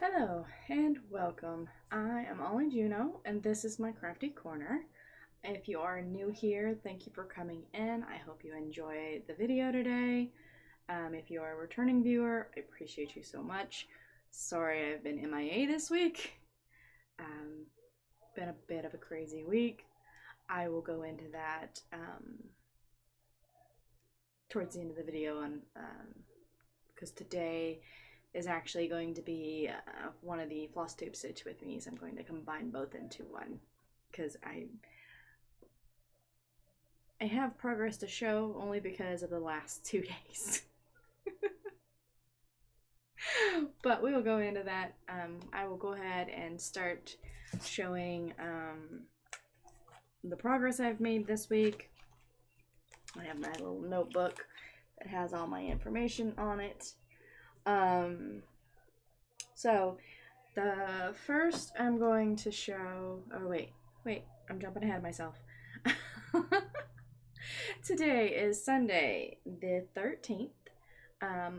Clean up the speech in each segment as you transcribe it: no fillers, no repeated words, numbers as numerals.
Hello and welcome. I am Ollie Juno and this is my crafty corner. If you are new here, thank you for coming in. I hope you enjoy the video today. If you are a returning viewer, I appreciate you so much. Sorry I've been MIA this week. Been a bit of a crazy week. I will go into that towards the end of the video because today is actually going to be one of the Flosstube Stitchwithmes. I'm going to combine both into one because I have progress to show only because of the last 2 days. But we will go into that. I will go ahead and start showing the progress I've made this week. I have my little notebook that has all my information on it. So the first I'm going to show, oh wait, I'm jumping ahead of myself. Today is Sunday, the 13th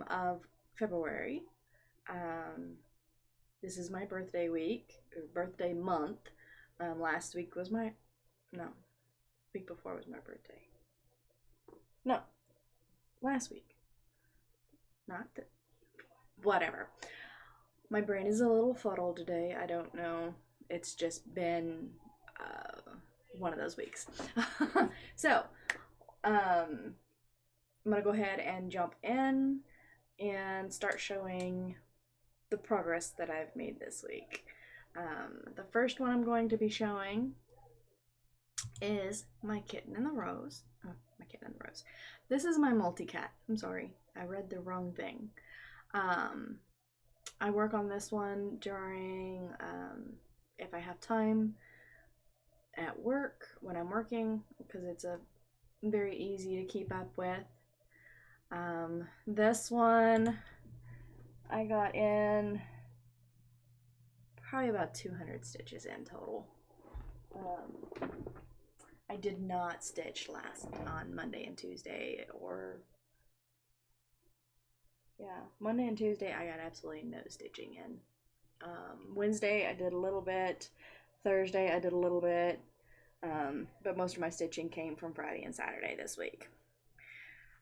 of February. This is my birthday week, or birthday month. Last week was week before was my birthday. No, last week. Whatever. My brain is a little fuddled today. I don't know. It's just been one of those weeks. So, I'm gonna go ahead and jump in and start showing the progress that I've made this week. The first one I'm going to be showing is my Kitten in the Rose. Oh, my Kitten in the Rose. This is my multi-cat. I'm sorry, I read the wrong thing. I work on this one during, if I have time at work when I'm working, because it's a very easy to keep up with. This one I got in probably about 200 stitches in total. I did not stitch on Monday and Tuesday, Monday and Tuesday I got absolutely no stitching in. Wednesday I did a little bit, Thursday I did a little bit, but most of my stitching came from Friday and Saturday this week.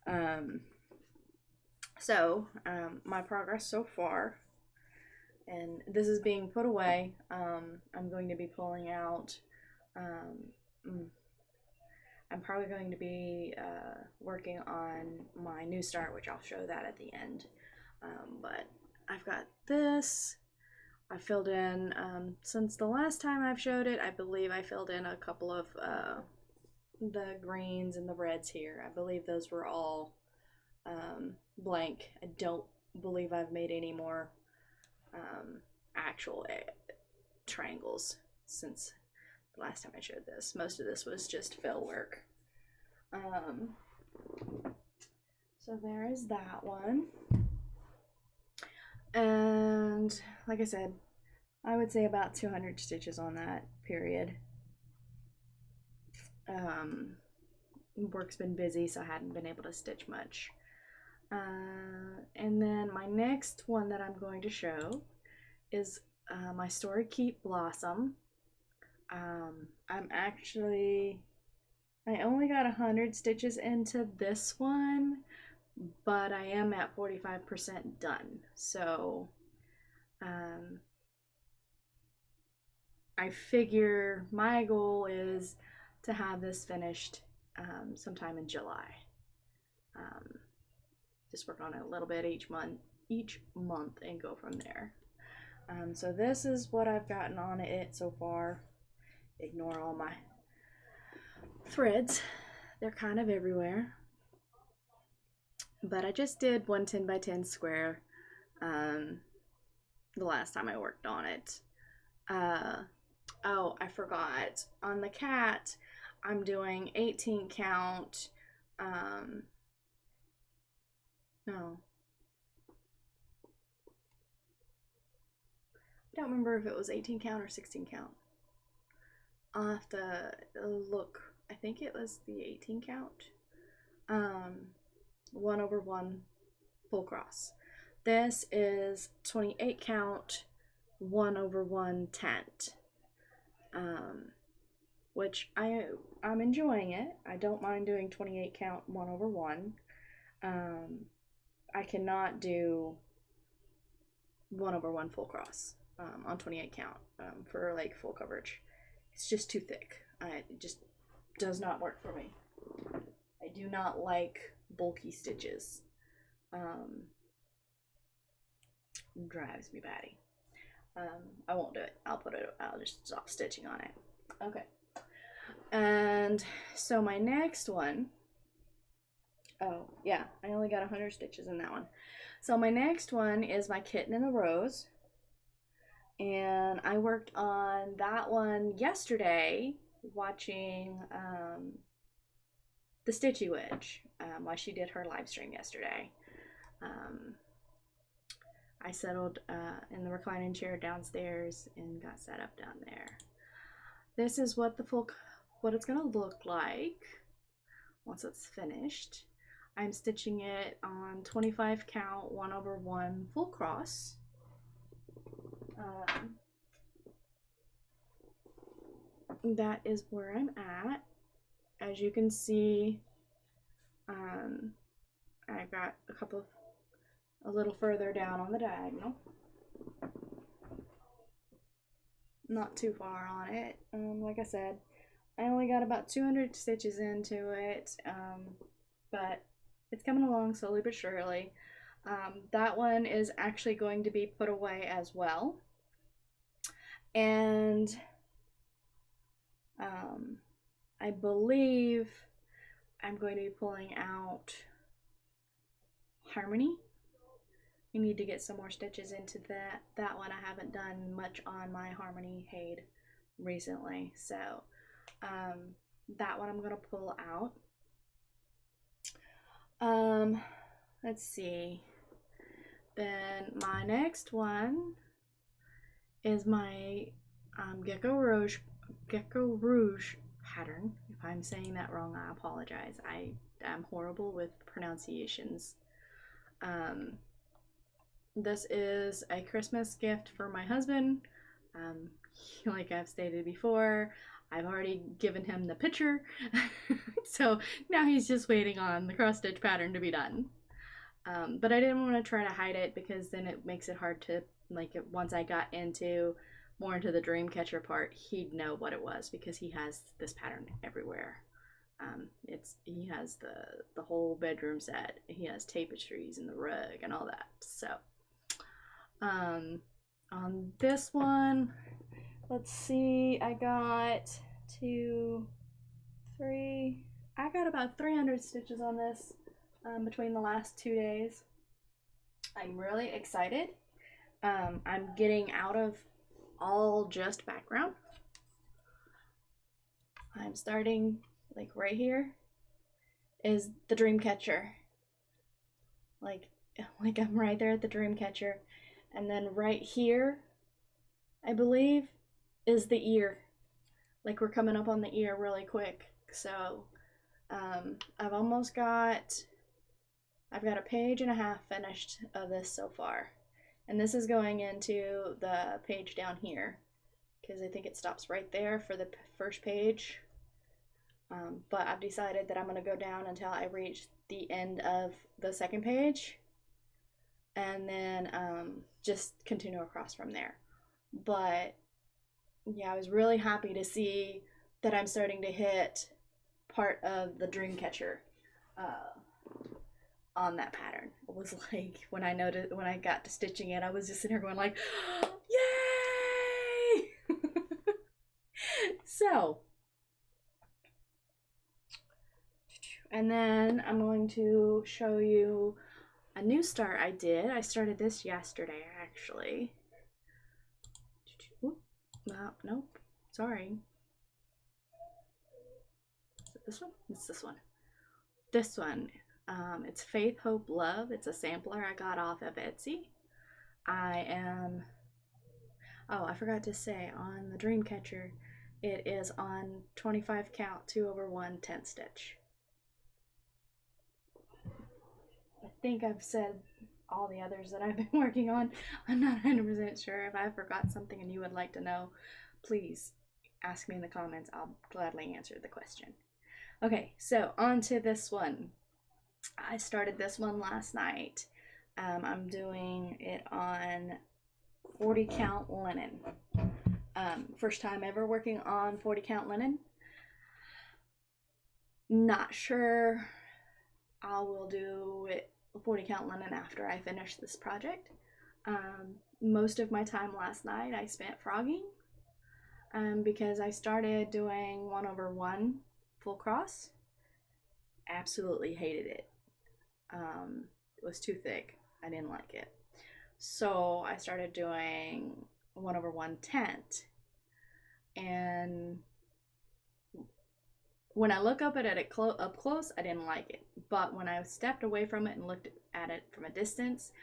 My progress so far, and this is being put away. I'm going to be pulling out, I'm probably going to be working on my new start, which I'll show that at the end. But I've got this. I filled in, since the last time I've showed it, I believe I filled in a couple of the greens and the reds here. I believe those were all blank. I don't believe I've made any more actual triangles since the last time I showed this. Most of this was just fill work. So there is that one. And like I said, I would say about 200 stitches on that period. Work's been busy, so I hadn't been able to stitch much. And then my next one that I'm going to show is my Story Keep Blossom. I only got 100 stitches into this one, but I am at 45% done. So I figure my goal is to have this finished sometime in July. Just work on it a little bit each month and go from there. So this is what I've gotten on it so far. Ignore all my threads, they're kind of everywhere. But I just did one 10 by 10 square the last time I worked on it. Oh, I forgot. On the cat, I'm doing 18 count. No. I don't remember if it was 18 count or 16 count. I'll have to look. I think it was the 18 count. 1/1 full cross. This is 28 count 1/1 tent, which I'm enjoying it. I don't mind doing 28 count 1/1. I cannot do 1/1 full cross on 28 count for like full coverage. It's just too thick. It just does not work for me. I do not like bulky stitches. Drives me batty. I won't do it. I'll just stop stitching on it. Okay. And so my next one, oh yeah, I only got 100 stitches in that one. So my next one is my Kitten in the Rose. And I worked on that one yesterday watching the Stitchwithme while she did her live stream yesterday. I settled in the reclining chair downstairs and got set up down there. This is what it's gonna look like once it's finished. I'm stitching it on 25 count 1/1 full cross. That is where I'm at. As you can see, I've got a little further down on the diagonal. Not too far on it. Like I said, I only got about 200 stitches into it, but it's coming along slowly but surely. That one is actually going to be put away as well. And I believe I'm going to be pulling out Harmony. I need to get some more stitches into that one. I haven't done much on my Harmony HAED recently, so that one I'm going to pull out. Let's see. Then my next one is my Gecko Rouge pattern. If I'm saying that wrong, I apologize. I am horrible with pronunciations. This is a Christmas gift for my husband. Like I've stated before, I've already given him the picture. So now he's just waiting on the cross stitch pattern to be done. But I didn't want to try to hide it because then it makes it hard to, like, once I got more into the dream catcher part, he'd know what it was because he has this pattern everywhere. He has the whole bedroom set. He has tapestries and the rug and all that. So on this one, let's see, I got about 300 stitches on this between the last 2 days. I'm really excited. I'm getting out of all just background. I'm starting, like, right here is the dream catcher. Like I'm right there at the dream catcher. And then right here, I believe, is the ear. Like, we're coming up on the ear really quick. So I've got a page and a half finished of this so far. And this is going into the page down here because I think it stops right there for the first page. But I've decided that I'm going to go down until I reach the end of the second page and then just continue across from there. But yeah, I was really happy to see that I'm starting to hit part of the dream catcher on that pattern. It was like when I got to stitching it, I was just sitting here going like, yay! So, and then I'm going to show you a new start I did. I started this yesterday, actually. Nope, sorry. Is it this one? It's this one. This one. It's Faith, Hope, Love. It's a sampler I got off of Etsy. Oh, I forgot to say, on the dream catcher, it is on 25 count 2/1 10 stitch. I think I've said all the others that I've been working on. I'm not 100% sure. If I forgot something and you would like to know, please ask me in the comments. I'll gladly answer the question. Okay, so on to this one. I started this one last night. I'm doing it on 40 count linen. First time ever working on 40 count linen. Not sure I will do it 40 count linen after I finish this project. Most of my time last night I spent frogging because I started doing 1/1 full cross. Absolutely hated it. It was too thick. I didn't like it. So I started doing 1/1 tent. And when I look up at it up close, I didn't like it. But when I stepped away from it and looked at it from a distance,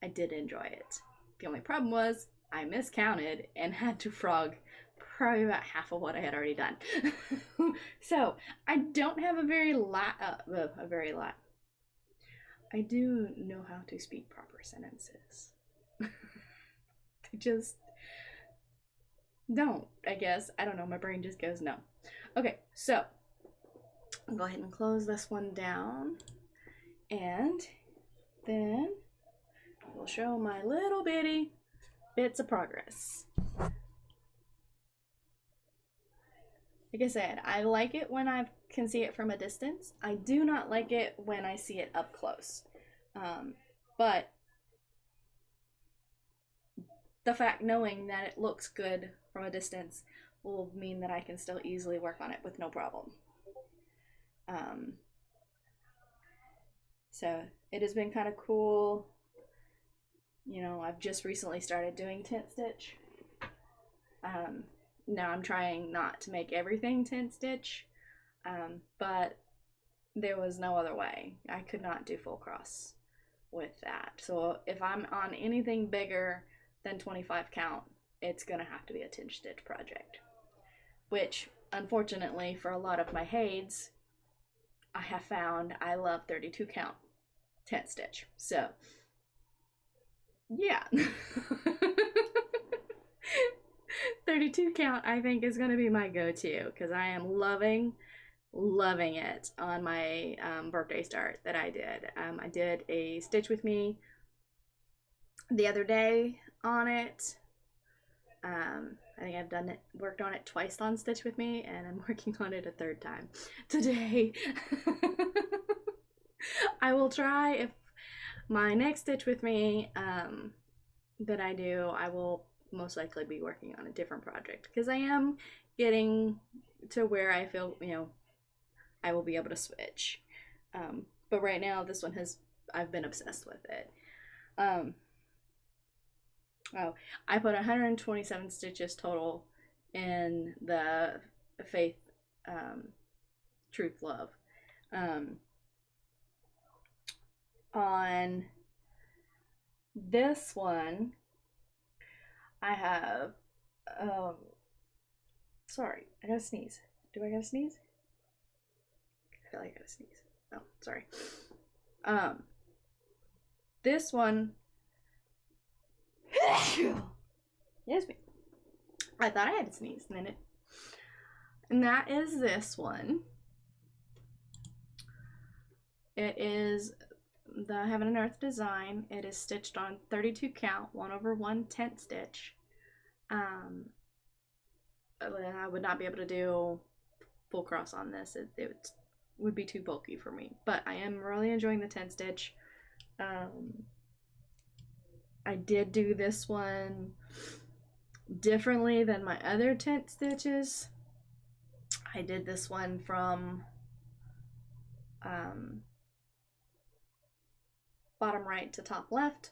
I did enjoy it. The only problem was I miscounted and had to frog probably about half of what I had already done. So I don't have a very lot. I do know how to speak proper sentences. I just don't, I guess. I don't know. My brain just goes no. Okay, so I'll go ahead and close this one down. And then we'll show my little bitty bits of progress. Like I said, I like it when I can see it from a distance. I do not like it when I see it up close. But the fact knowing that it looks good from a distance will mean that I can still easily work on it with no problem. So it has been kind of cool. You know, I've just recently started doing tent stitch. Now I'm trying not to make everything tent stitch, but there was no other way. I could not do full cross with that. So if I'm on anything bigger than 25 count, it's gonna have to be a tent stitch project, which unfortunately for a lot of my HAEDs, I have found I love 32 count tent stitch. So yeah. 32 count I think is going to be my go-to because I am loving it on my birthday start that I did. I did a Stitchwithme the other day on it. I think I've worked on it twice on Stitchwithme, and I'm working on it a third time today. I will try, if my next Stitchwithme that I do, I will most likely be working on a different project because I am getting to where I feel, you know, I will be able to switch. But right now this one I've been obsessed with it. Oh, I put 127 stitches total in the Faith, Truth, Love. On this one, I have, sorry, I gotta sneeze. Do I gotta sneeze? I feel like I gotta sneeze. Oh, sorry. This one, yes, me. I thought I had to sneeze, and that is this one. It is the Heaven and Earth design. It is stitched on 32 count, 1/1 tent stitch. I would not be able to do full cross on this. It would be too bulky for me, but I am really enjoying the tent stitch. I did do this one differently than my other tent stitches. I did this one from bottom right to top left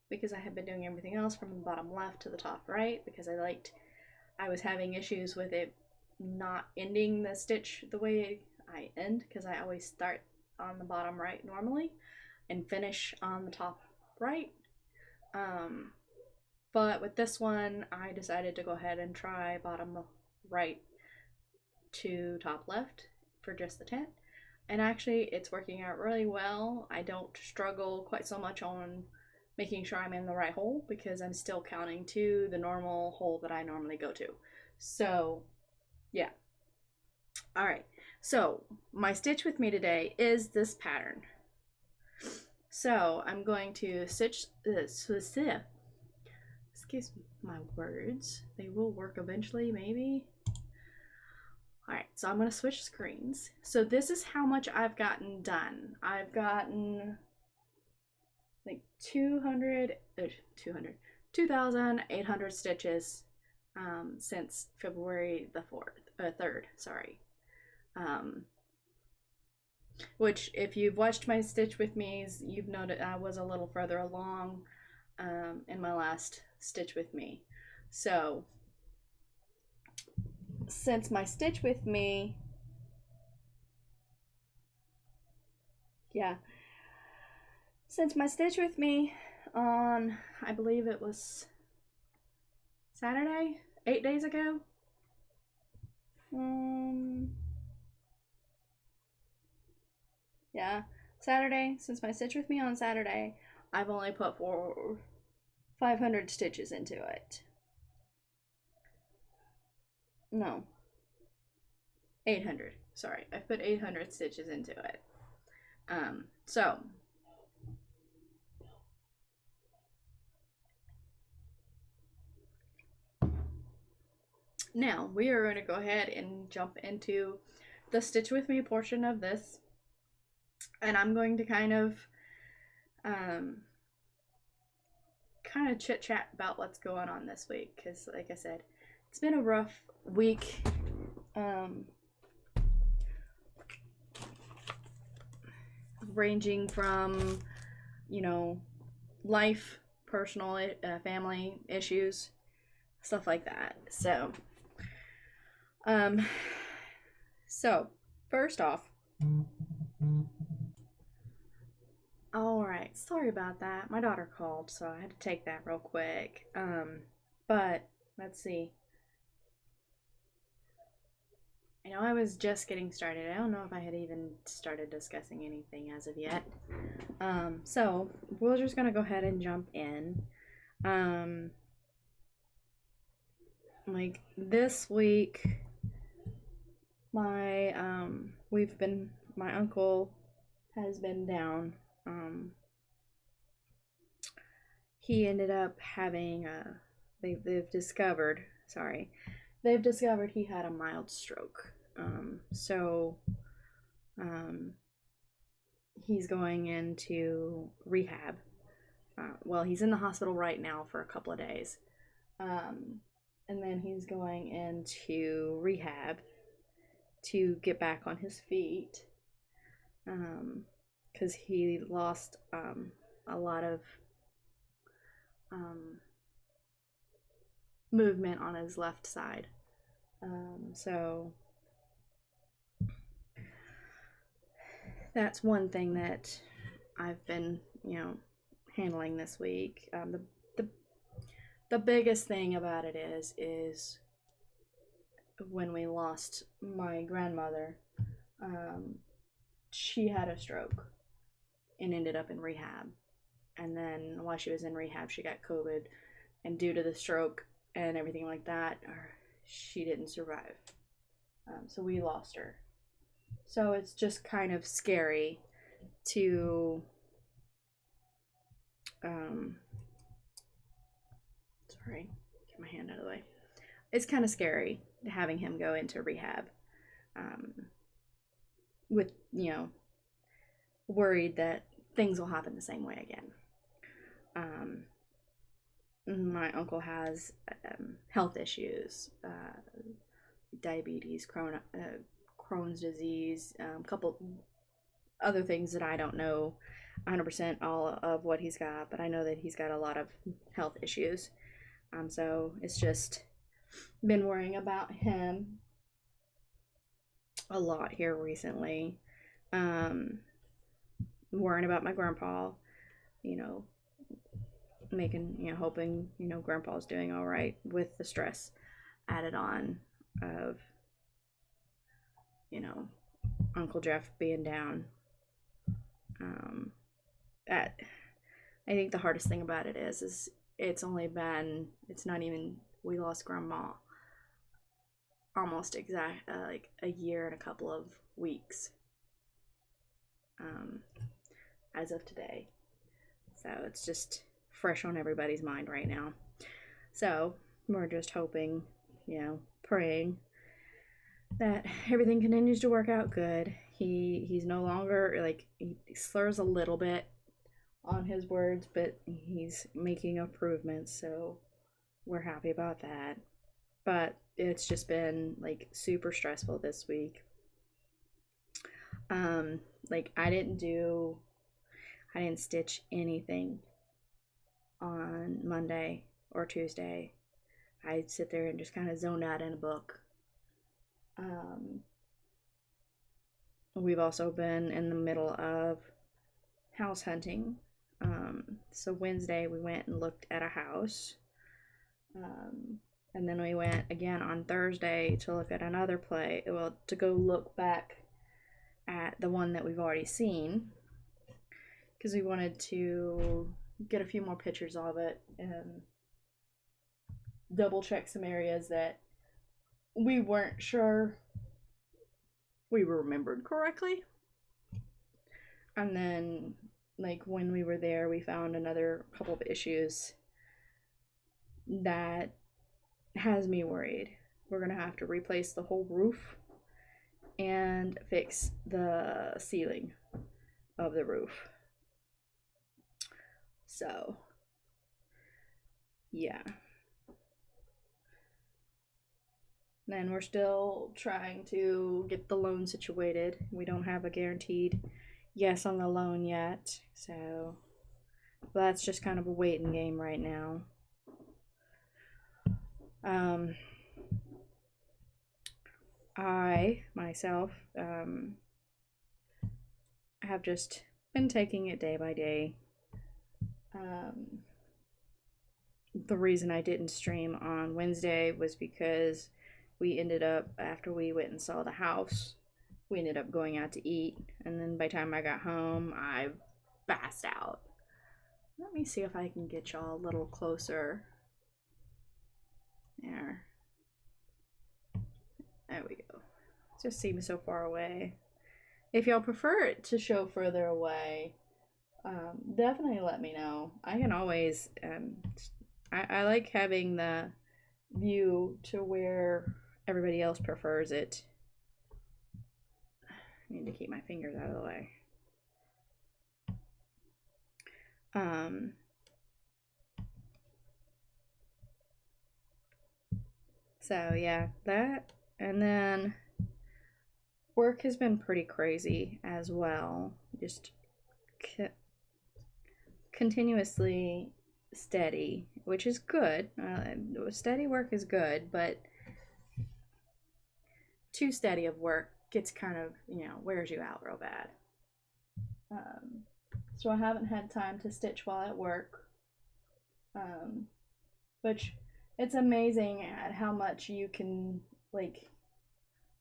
because I had been doing everything else from the bottom left to the top right because I was having issues with it not ending the stitch the way I end, because I always start on the bottom right normally and finish on the top right. But with this one I decided to go ahead and try bottom right to top left for just the tent, And actually, it's working out really well. I don't struggle quite so much on making sure I'm in the right hole because I'm still counting to the normal hole that I normally go to. So, yeah. All right. So, my stitch with me today is this pattern. So, I'm going to stitch this. Excuse my words. They will work eventually, maybe. Alright, so I'm going to switch screens. So this is how much I've gotten done. I've gotten like 2,800 stitches since February the 3rd, sorry. Which, if you've watched my Stitch with me's, you've noted I was a little further along in my last Stitch with me. So, since my Stitch with me, since my Stitch with me on, I believe it was Saturday, 8 days ago. Yeah, Saturday, since my Stitch with me on Saturday, I've only put 500 stitches into it. No. 800. Sorry, I put 800 stitches into it. So now we are going to go ahead and jump into the Stitch with me portion of this, and I'm going to kind of chit chat about what's going on this week, because like I said, it's been a rough week. Ranging from, life, personal, family issues, stuff like that. So, first off, all right, sorry about that. My daughter called, so I had to take that real quick. But let's see. I was just getting started. I don't know if I had even started discussing anything as of yet. So we're just gonna go ahead and jump in. Like this week, my uncle has been down. He ended up having they've discovered he had a mild stroke. He's going into rehab. Well, he's in the hospital right now for a couple of days. And then he's going into rehab to get back on his feet. Because he lost a lot of movement on his left side. So that's one thing that I've been, handling this week. The biggest thing about it is when we lost my grandmother, she had a stroke and ended up in rehab. And then while she was in rehab, she got COVID, and due to the stroke and everything like that, she didn't survive. So we lost her. So it's just kind of scary to sorry, get my hand out of the way. It's kind of scary having him go into rehab with, worried that things will happen the same way again. My uncle has health issues, diabetes, Crohn's disease, a couple other things that I don't know 100% all of what he's got, but I know that he's got a lot of health issues. So it's just been worrying about him a lot here recently. Worrying about my grandpa, hoping, grandpa's doing all right with the stress added on of, Uncle Jeff being down. That I think the hardest thing about it is it's not even, we lost Grandma almost like a year and a couple of weeks as of today. So it's just fresh on everybody's mind right now. So we're just hoping, praying that everything continues to work out good. He's no longer, like, he slurs a little bit on his words, but he's making improvements, so we're happy about that. But it's just been, like, super stressful this week. Like, I didn't stitch anything on Monday or Tuesday. I'd sit there and just kind of zone out in a book. We've also been in the middle of house hunting. So Wednesday we went and looked at a house. And then we went again on Thursday to look at another place. Well, to go look back at the one that we've already seen, because we wanted to get a few more pictures of it and double check some areas that we weren't sure we remembered correctly. And then, like, when we were there, we found another couple of issues that has me worried. We're gonna have to replace the whole roof and fix the ceiling of the roof. So, yeah. Then we're still trying to get the loan situated. We don't have a guaranteed yes on the loan yet, so that's just kind of a waiting game right now. I myself have just been taking it day by day. The reason I didn't stream on Wednesday was because we ended up, after we went and saw the house, we ended up going out to eat, and then by the time I got home, I passed out. Let me see if I can get y'all a little closer. There we go. It just seems so far away. If y'all prefer it to show further away, definitely let me know. I can always, I like having the view to where everybody else prefers it. I need to keep my fingers out of the way. So yeah, that, and then work has been pretty crazy as well. Just continuously steady, which is good. Steady work is good, but too steady of work gets kind of, wears you out real bad. So I haven't had time to stitch while at work, which it's amazing at how much you can, like,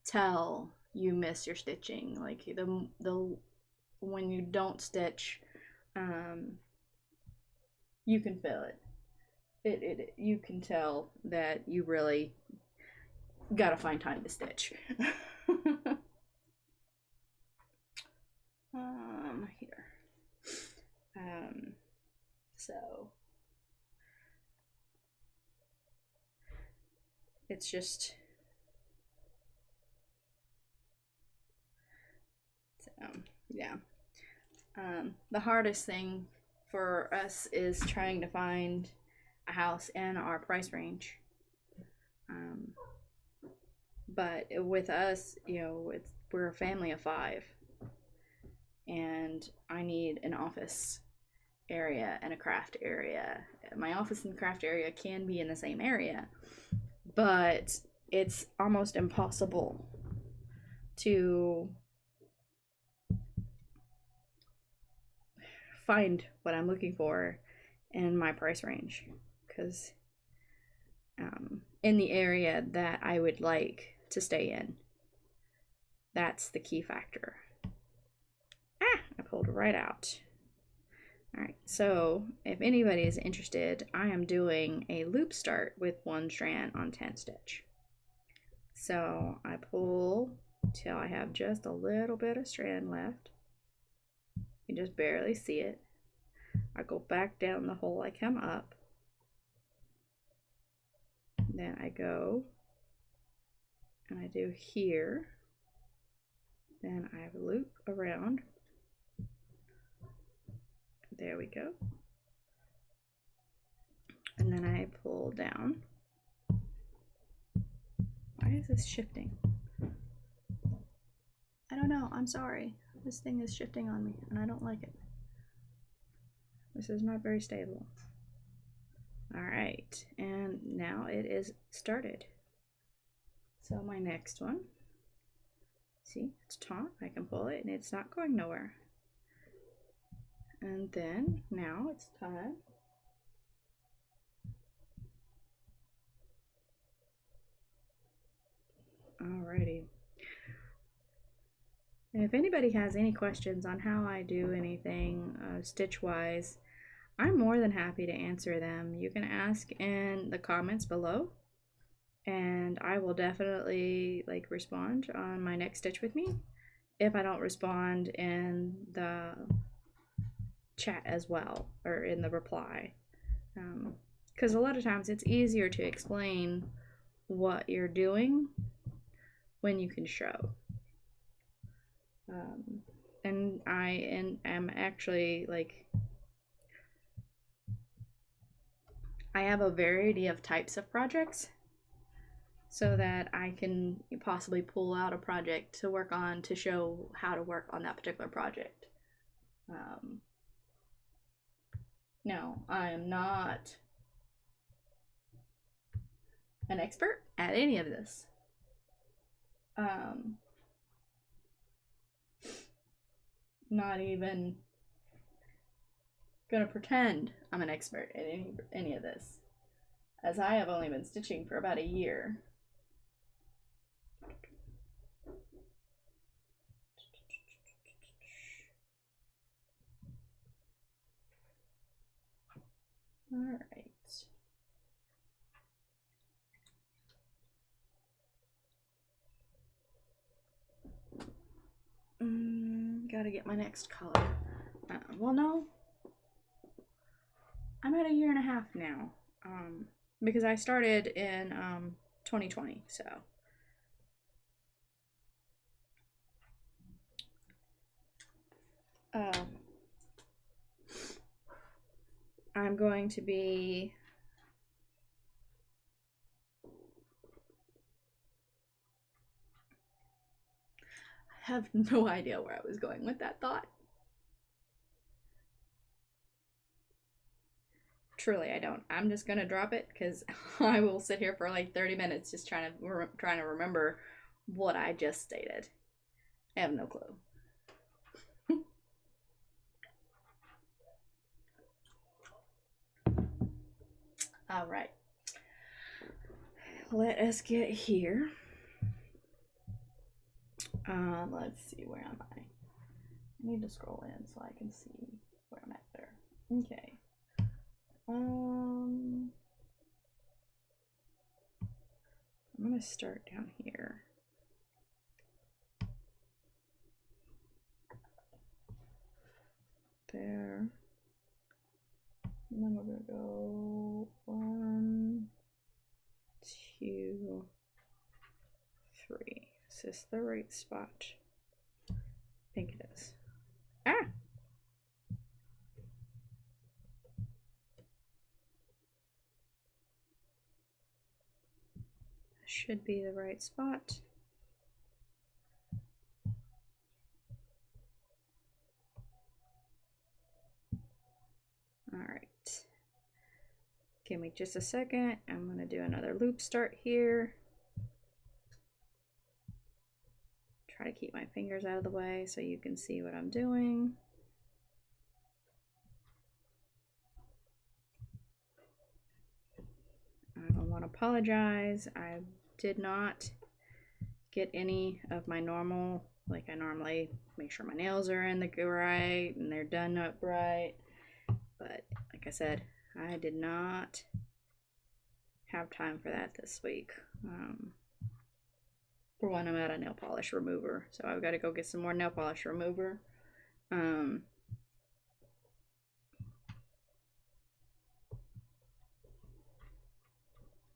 tell you miss your stitching. Like, the when you don't stitch, you can feel it. You can tell that you really gotta find time to stitch. Here. So it's just, yeah. The hardest thing for us is trying to find a house in our price range. But with us, we're a family of 5, and I need an office area and a craft area. My office and craft area can be in the same area, but it's almost impossible to find what I'm looking for in my price range, because in the area that I would like to stay in, That's the key factor. Ah, I pulled right out. All right, so if anybody is interested, I am doing a loop start with 1 strand on 10 stitch. So I pull till I have just a little bit of strand left. You just barely see it. I go back down the hole I come up. Then I go and I do here. Then I loop around. There we go. And then I pull down. Why is this shifting? I don't know. I'm sorry. This thing is shifting on me and I don't like it. This is not very stable. All right, and now it is started. So my next one, see, it's taut. I can pull it and it's not going nowhere. And then now it's time. Alrighty. And if anybody has any questions on how I do anything stitch-wise, I'm more than happy to answer them. You can ask in the comments below, and I will definitely respond on my next Stitch With Me if I don't respond in the chat as well, or in the reply. Because a lot of times it's easier to explain what you're doing when you can show. And I am actually I have a variety of types of projects so that I can possibly pull out a project to work on to show how to work on that particular project. No, I am not an expert at any of this. Not even gonna pretend I'm an expert at any of this, as I have only been stitching for about a year. All right. Gotta get my next color. Well, no. I'm at a year and a half now. Because I started in 2020, so. I'm going to be I have no idea where I was going with that thought. Truly, I don't. I'm just gonna drop it because I will sit here for like 30 minutes just trying to remember what I just stated. I have no clue. All right. Let us get here. Let's see, where am I? I need to scroll in so I can see where I'm at there. Okay. I'm gonna start down here. There. And then we're gonna go 1, 2, 3. Is this the right spot? I think it is. Ah! Should be the right spot. All right. Give me just a second. I'm going to do another loop start here. Try to keep my fingers out of the way so you can see what I'm doing. I don't want to apologize. I did not get any of my normal, like I normally make sure my nails are in the right and they're done up right. But like I said, I did not have time for that this week. For one, I'm out of nail polish remover, so I've got to go get some more nail polish remover.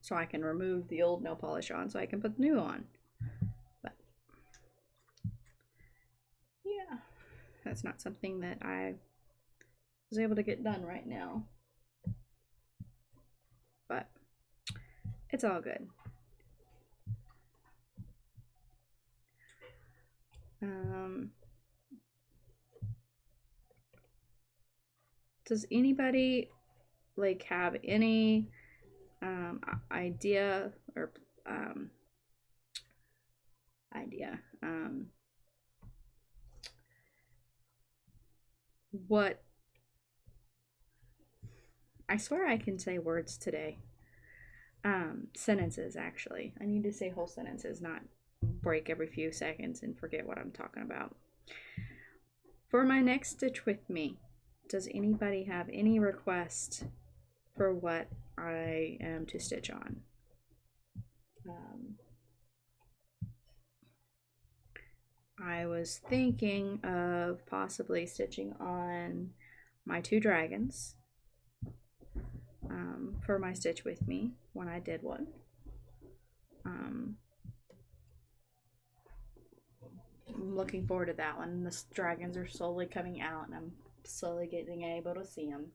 So I can remove the old nail polish on so I can put the new on. But yeah, that's not something that I was able to get done right now. But it's all good. Does anybody like have any idea or what, I swear I can say words today. Sentences, actually. I need to say whole sentences, not break every few seconds and forget what I'm talking about. For my next Stitch With Me, does anybody have any requests for what I am to stitch on? I was thinking of possibly stitching on my 2 dragons for my Stitch With Me when I did one. I'm looking forward to that one. The dragons are slowly coming out and I'm slowly getting able to see them.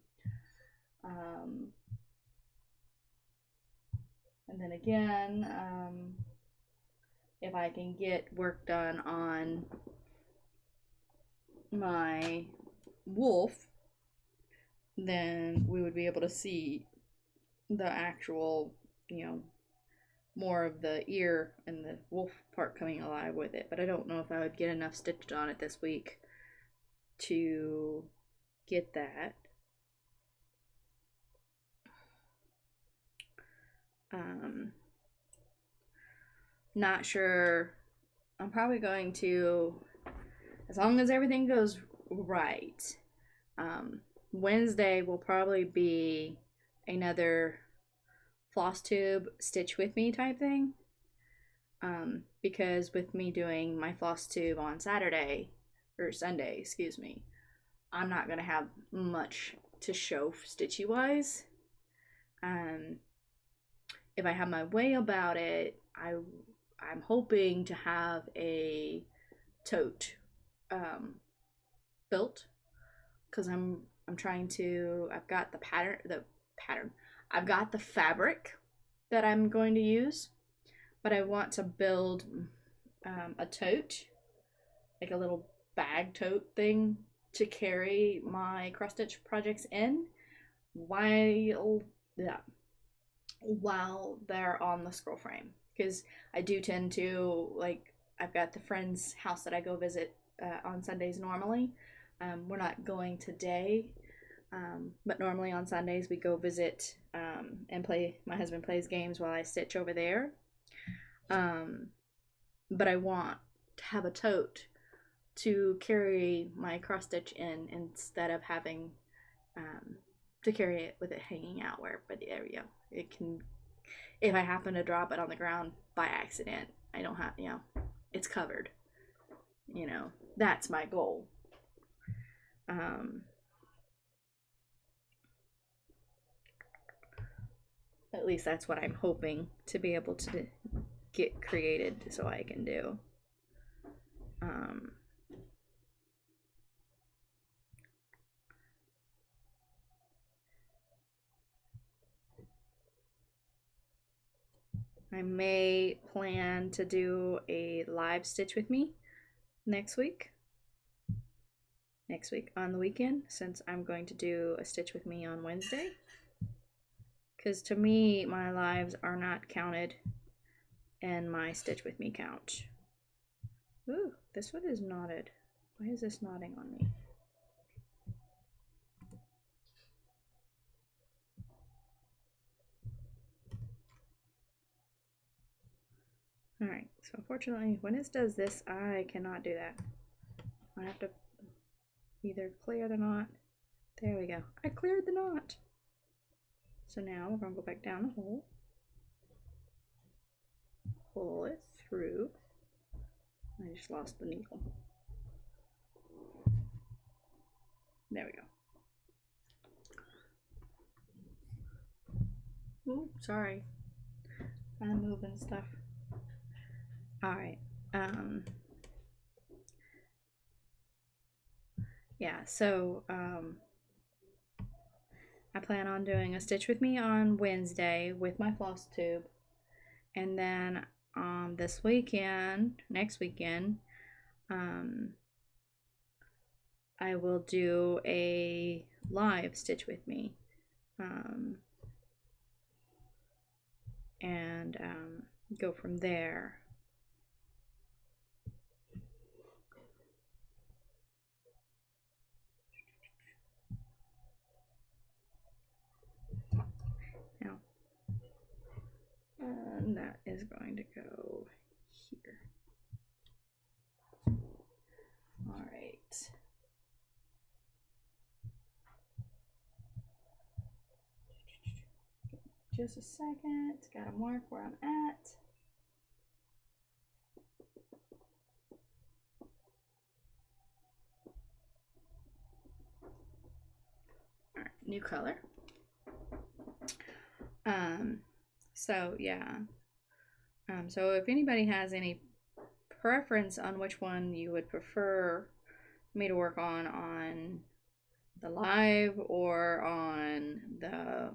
And then again, if I can get work done on my wolf, then we would be able to see the actual, you know, more of the ear and the wolf part coming alive with it. But I don't know if I would get enough stitched on it this week to get that. Not sure. I'm probably going to, as long as everything goes right, Wednesday will probably be another Flosstube Stitch With Me type thing. Because with me doing my Flosstube on Saturday, or Sunday, excuse me, I'm not going to have much to show stitchy wise. If I have my way about it, I'm hoping to have a tote built, because I'm trying to, I've got the pattern, I've got the fabric that I'm going to use, but I want to build a tote, like a little bag tote thing to carry my cross stitch projects in while they're on the scroll frame, because I do tend to, like, I've got the friend's house that I go visit on Sundays normally. We're not going today, but normally on Sundays we go visit and play. My husband plays games while I stitch over there. But I want to have a tote to carry my cross stitch in instead of having to carry it with it hanging out where, but there we go. It can, if I happen to drop it on the ground by accident, I don't have, you know, it's covered. You know, that's my goal. At least that's what I'm hoping to be able to get created so I can do. I may plan to do a live Stitch With Me next week on the weekend, since I'm going to do a Stitch With Me on Wednesday, because to me my lives are not counted in my Stitch With Me count. Ooh, this one is knotted. Why is this knotting on me? Alright, so unfortunately, when it does this, I cannot do that. I have to either clear the knot. There we go. I cleared the knot. So now we're going to go back down the hole. Pull it through. I just lost the needle. There we go. Ooh, sorry. I'm moving stuff. Alright. Yeah, so I plan on doing a Stitch with Me on Wednesday with my Flosstube. And then this weekend, next weekend, I will do a live Stitch with Me. And go from there. Now, and that is going to go here. All right. Just a second. Gotta mark where I'm at. All right, new color. So yeah. So if anybody has any preference on which one you would prefer me to work on the live or on the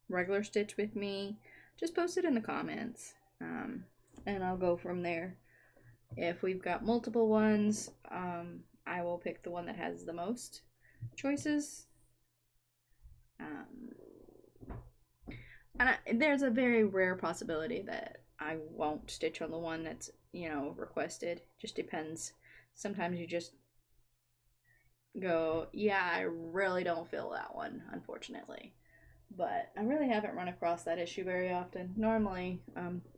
regular Stitch with Me, just post it in the comments, and I'll go from there. If we've got multiple ones, I will pick the one that has the most choices. And there's a very rare possibility that I won't stitch on the one that's, you know, requested. Just depends. Sometimes you just go, yeah, I really don't feel that one, unfortunately. But I really haven't run across that issue very often. Normally,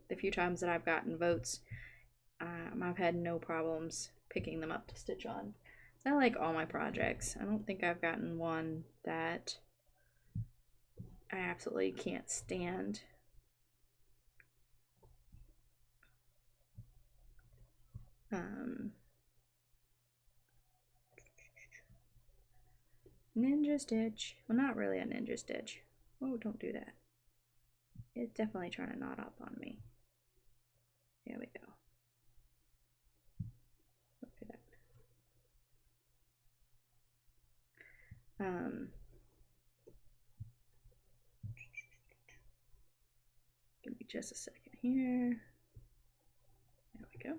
the few times that I've gotten votes, I've had no problems picking them up to stitch on. I like all my projects. I don't think I've gotten one that I absolutely can't stand. Ninja stitch. Well, not really a ninja stitch. Oh, don't do that. It's definitely trying to knot up on me. There we go. Don't do that. Give me just a second here. There we go.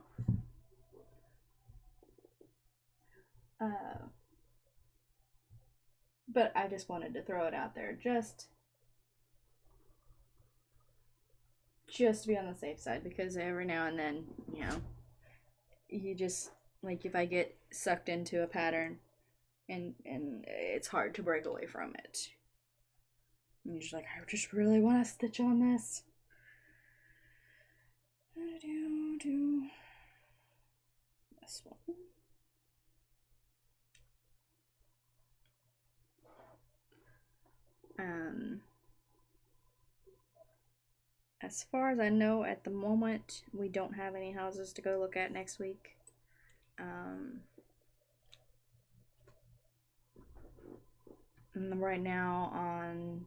But I just wanted to throw it out there just to be on the safe side, because every now and then, you know, you just, like, if I get sucked into a pattern and it's hard to break away from it. And you're just like, I just really want to stitch on this. Do this one. As far as I know, at the moment, we don't have any houses to go look at next week. And right now on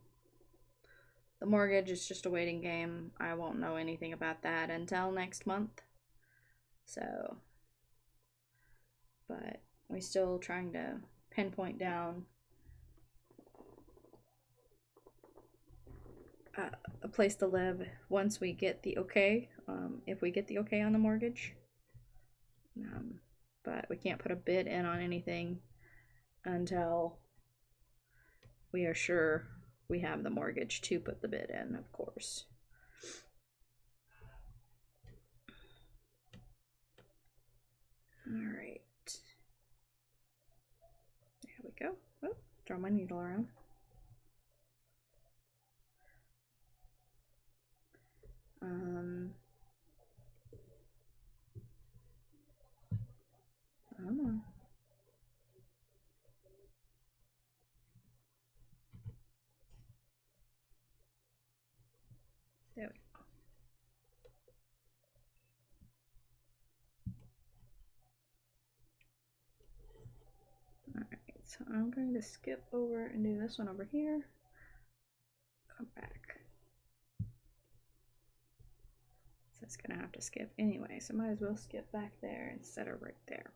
the mortgage, it's just a waiting game. I won't know anything about that until next month. So, but we're still trying to pinpoint down a place to live once we get the okay, if we get the okay on the mortgage. But we can't put a bid in on anything until we are sure we have the mortgage to put the bid in, of course. All right. There we go. Oh, throw my needle around. There we go. Alright, so I'm going to skip over and do this one over here. Come back. So it's gonna have to skip anyway, so might as well skip back there instead of right there.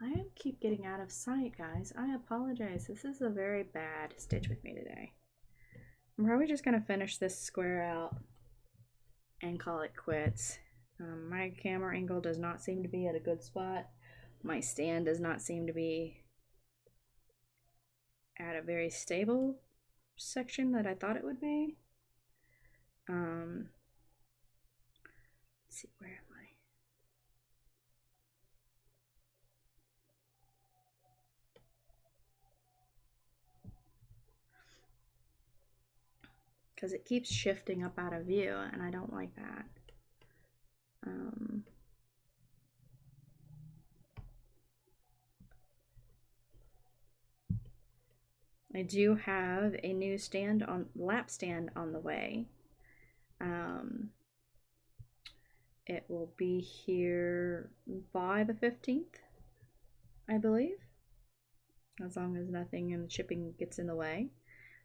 I keep getting out of sight, guys. I apologize. This is a very bad stitch with me today. I'm probably just gonna finish this square out and call it quits. My camera angle does not seem to be at a good spot. My stand does not seem to be at a very stable section that I thought it would be. Let's see, where am I? Because it keeps shifting up out of view, and I don't like that. I do have a new lap stand on the way. It will be here by the 15th, I believe, as long as nothing in the shipping gets in the way.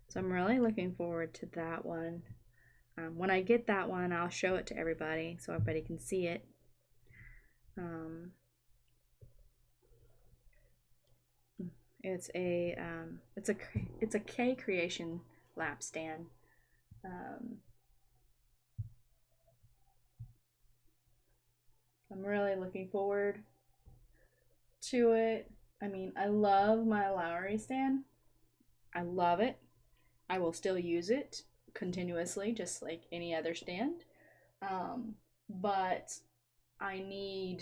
So I'm really looking forward to that one. When I get that one, I'll show it to everybody so everybody can see it. It's a K Creation lap stand. I'm really looking forward to it. I mean, I love my Lowry stand. I love it. I will still use it continuously, just like any other stand. But I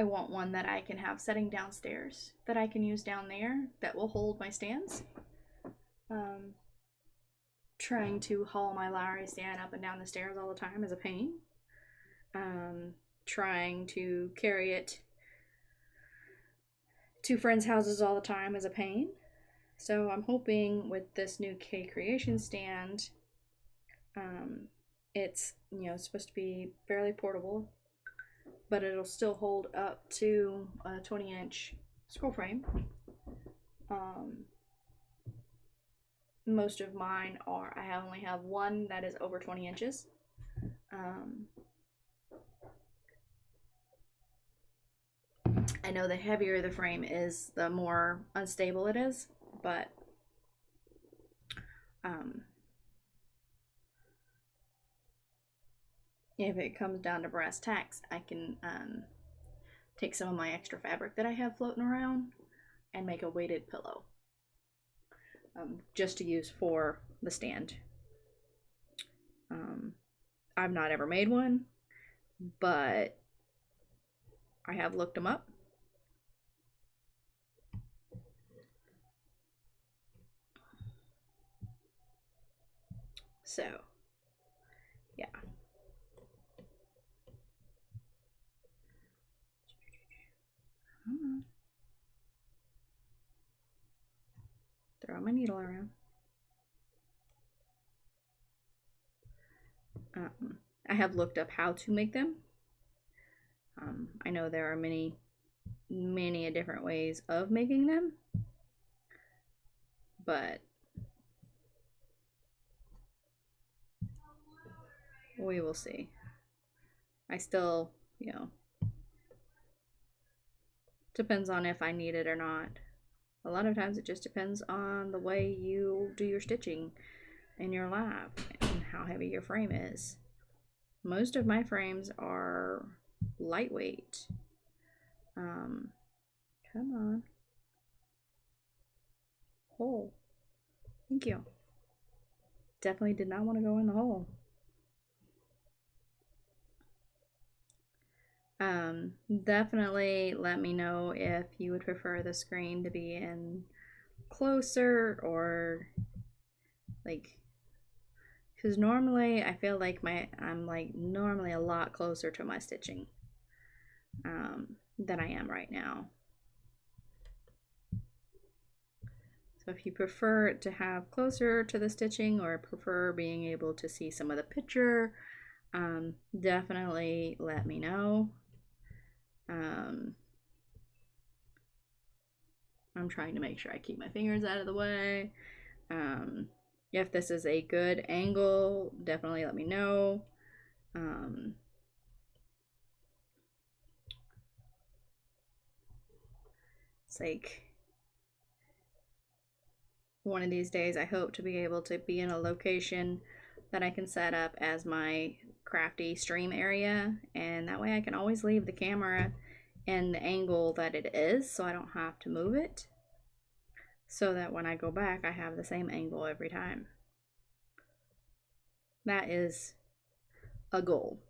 want one that I can have sitting downstairs, that I can use down there, that will hold my stands. Trying to haul my Lowry stand up and down the stairs all the time is a pain. Trying to carry it to friends' houses all the time is a pain. So I'm hoping with this new K Creation stand, it's supposed to be fairly portable, but it'll still hold up to a 20-inch scroll frame. Most of mine are, I only have one that is over 20 inches. I know the heavier the frame is, the more unstable it is, but if it comes down to brass tacks, I can take some of my extra fabric that I have floating around and make a weighted pillow, just to use for the stand. I've not ever made one, but I have looked them up. So, yeah. Throw my needle around. I have looked up how to make them. I know there are many different ways of making them, but we will see. I still, depends on if I need it or not. A lot of times it just depends on the way you do your stitching in your lab and how heavy your frame is. Most of my frames are lightweight. Come on. Hole. Thank you. Definitely did not want to go in the hole. Definitely let me know if you would prefer the screen to be in closer, or like, because normally I feel like I'm like normally a lot closer to my stitching. than I am right now. So if you prefer to have closer to the stitching or prefer being able to see some of the picture, definitely let me know. I'm trying to make sure I keep my fingers out of the way. If this is a good angle, definitely let me know. It's like one of these days I hope to be able to be in a location that I can set up as my crafty stream area, and that way I can always leave the camera in the angle that it is so I don't have to move it, so that when I go back I have the same angle every time. That is a goal.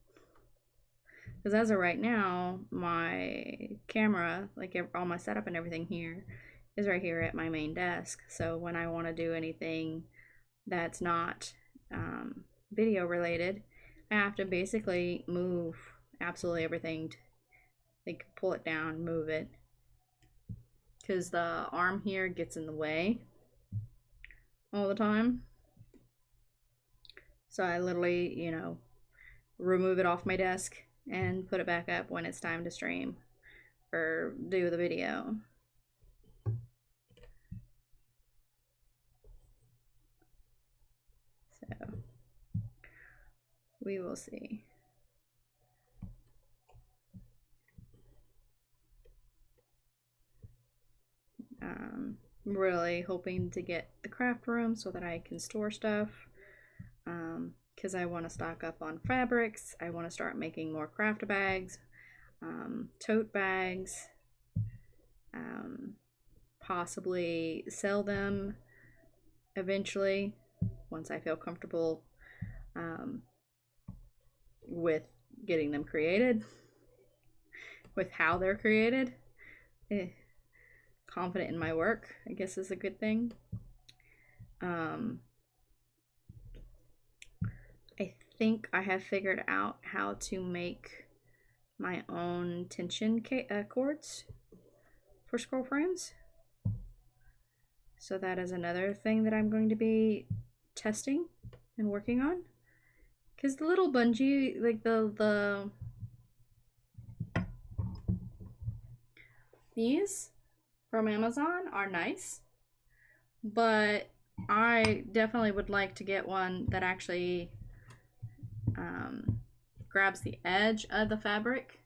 Because as of right now, my camera, like all my setup and everything here, is right here at my main desk. So when I want to do anything that's not video related, I have to basically move absolutely everything. Like pull it down, move it, because the arm here gets in the way all the time. So I literally, you know, remove it off my desk and put it back up when it's time to stream or do the video. So we will see. Really hoping to get the craft room so that I can store stuff, because I want to stock up on fabrics. I want to start making more craft bags, tote bags, possibly sell them eventually once I feel comfortable with getting them created, with how they're created. Confident in my work, I guess, is a good thing. I think I have figured out how to make my own tension cords for scroll frames. So that is another thing that I'm going to be testing and working on. Because the little bungee, like these from Amazon are nice, but I definitely would like to get one that actually grabs the edge of the fabric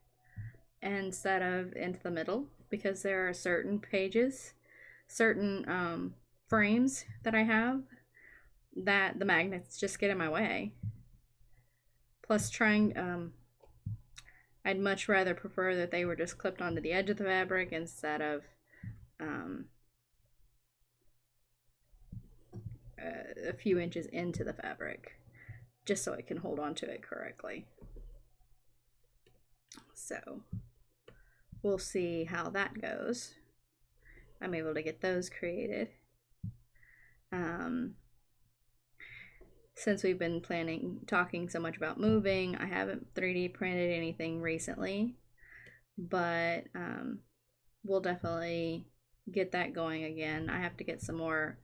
instead of into the middle, because there are certain pages, certain frames that I have that the magnets just get in my way. Plus I'd much rather prefer that they were just clipped onto the edge of the fabric instead of a few inches into the fabric, just so it can hold on to it correctly. So we'll see how that goes. I'm able to get those created. Since we've been talking so much about moving, I haven't 3D printed anything recently, but we'll definitely get that going again. I have to get some more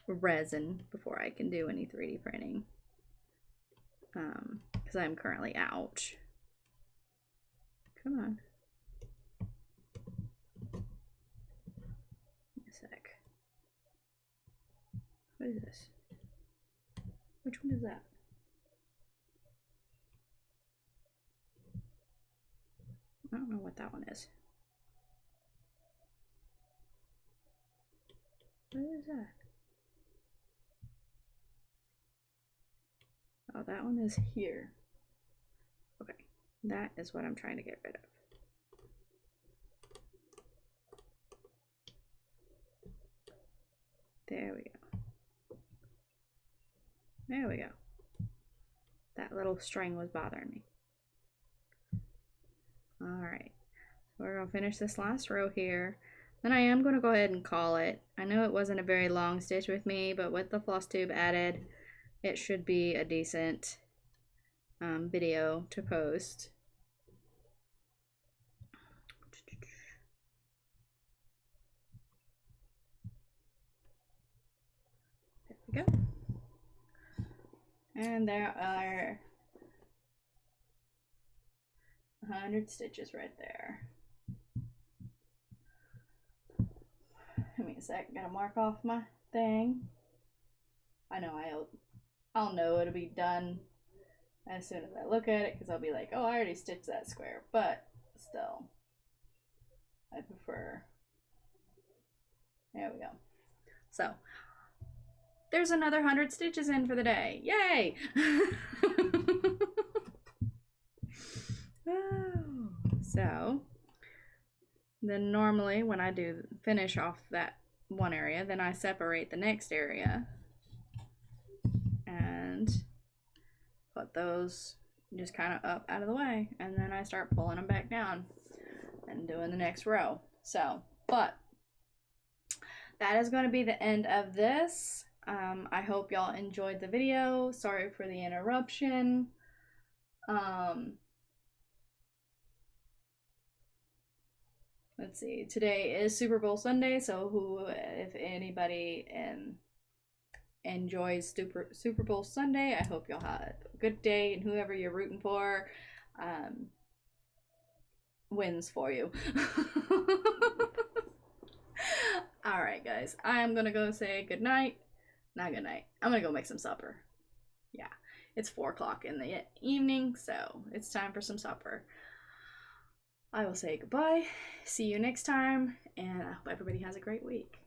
resin before I can do any 3D printing, because I'm currently out. Come on. A sec. What is this? Which one is that? I don't know what that one is. What is that? Oh, that one is here. Okay, that is what I'm trying to get rid of. There we go. There we go. That little string was bothering me. Alright, so we're going to finish this last row here. Then I am going to go ahead and call it. I know it wasn't a very long stitch with me, but with the Flosstube added, it should be a decent video to post. go. And there are 100 stitches right there. Give me a sec, gotta mark off my thing. I know I'll know it'll be done as soon as I look at it, because I'll be like, oh, I already stitched that square, but still, I prefer. There we go. So, there's another 100 stitches in for the day. Yay! So, then normally when I do finish off that one area, then I separate the next area and put those just kind of up out of the way, and then I start pulling them back down and doing the next row. So, but that is going to be the end of this. I hope y'all enjoyed the video. Sorry for the interruption. Let's see, today is Super Bowl Sunday, so if anybody enjoys Super Bowl Sunday, I hope y'all have a good day, and whoever you're rooting for wins for you. Alright guys, I'm gonna go say good night. Not good night. I'm gonna go make some supper. Yeah, it's 4 o'clock in the evening, so it's time for some supper. I will say goodbye, see you next time, and I hope everybody has a great week.